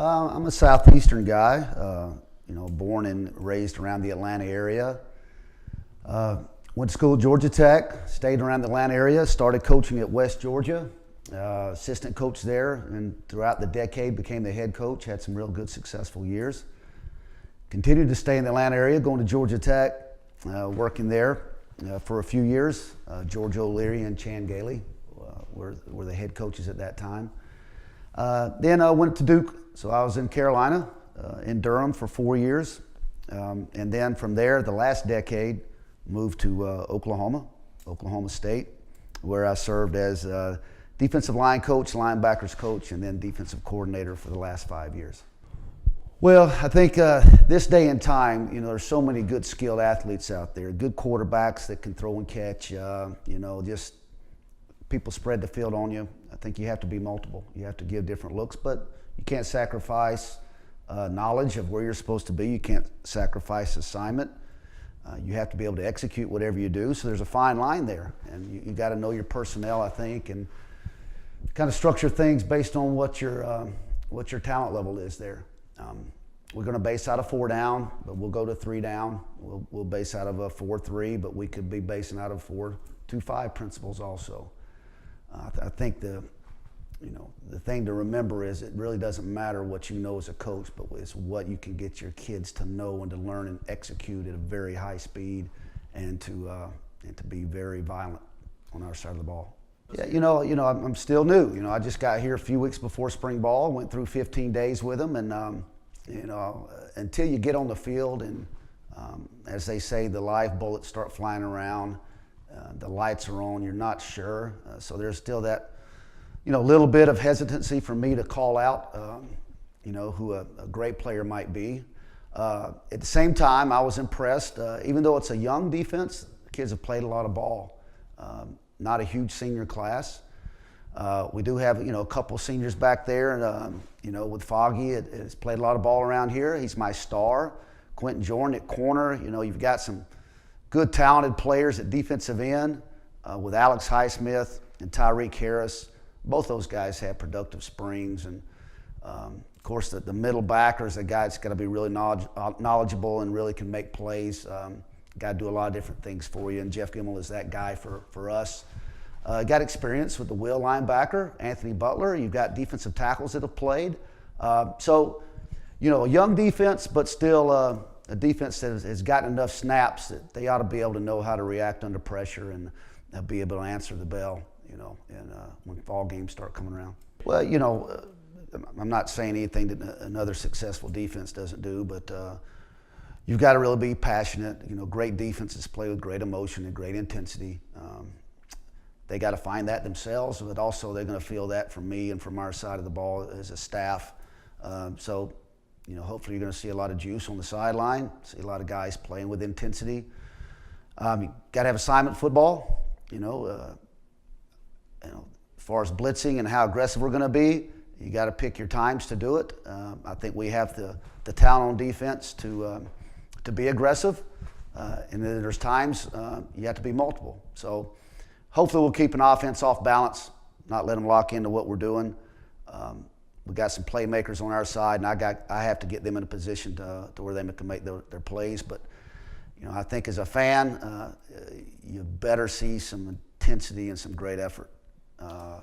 I'm a southeastern guy, born and raised around the Atlanta area. Went to school at Georgia Tech, stayed around the Atlanta area, started coaching at West Georgia, assistant coach there, and throughout the decade became the head coach, had some real good successful years. Continued to stay in the Atlanta area, going to Georgia Tech, working there for a few years. George O'Leary and Chan Gailey were the head coaches at that time. Then I went to Duke, so I was in Carolina, in Durham for 4 years. And then from there, the last decade, moved to Oklahoma State, where I served as defensive line coach, linebackers coach, and then defensive coordinator for the last 5 years. Well, I think this day and time, there's so many good skilled athletes out there, good quarterbacks that can throw and catch, just people spread the field on you. I think you have to be multiple. You have to give different looks, but you can't sacrifice knowledge of where you're supposed to be. You can't sacrifice assignment. You have to be able to execute whatever you do. So there's a fine line there, and you got to know your personnel, I think, and kind of structure things based on what your talent level is there. We're going to base out of 4 down, but we'll go to 3 down. We'll base out of a 4-3, but we could be basing out of 4-2-5 principles also. I think the thing to remember is it really doesn't matter what you know as a coach, but it's what you can get your kids to know and to learn and execute at a very high speed, and to be very violent on our side of the ball. Yeah, I'm still new. I just got here a few weeks before spring ball. Went through 15 days with them, and until you get on the field and as they say, the live bullets start flying around, the lights are on, you're not sure. So there's still that, little bit of hesitancy for me to call out, who a great player might be. At the same time, I was impressed. Even though it's a young defense, the kids have played a lot of ball. Not a huge senior class. We do have, a couple seniors back there, and with Foggy, has played a lot of ball around here. He's my star. Quentin Jordan at corner. You've got some good, talented players at defensive end with Alex Highsmith and Tyreek Harris. Both those guys have productive springs, and of course, the middle backer is a guy that's got to be really knowledgeable and really can make plays. Got to do a lot of different things for you, and Jeff Gimmel is that guy for us. Got experience with the will linebacker, Anthony Butler. You've got defensive tackles that have played. So, a young defense, but still a defense that has gotten enough snaps that they ought to be able to know how to react under pressure and be able to answer the bell, and when fall games start coming around. Well, I'm not saying anything that another successful defense doesn't do, but you've got to really be passionate. Great defenses play with great emotion and great intensity. They got to find that themselves, but also they're going to feel that from me and from our side of the ball as a staff. So, hopefully you're going to see a lot of juice on the sideline, see a lot of guys playing with intensity. You got to have assignment football, as far as blitzing and how aggressive we're going to be. You got to pick your times to do it. I think we have the talent on defense to be aggressive, and then there's times you have to be multiple. So hopefully we'll keep an offense off balance, not let them lock into what we're doing. We got some playmakers on our side, and I have to get them in a position to where they can make their plays. But I think as a fan, you better see some intensity and some great effort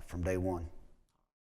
from day one.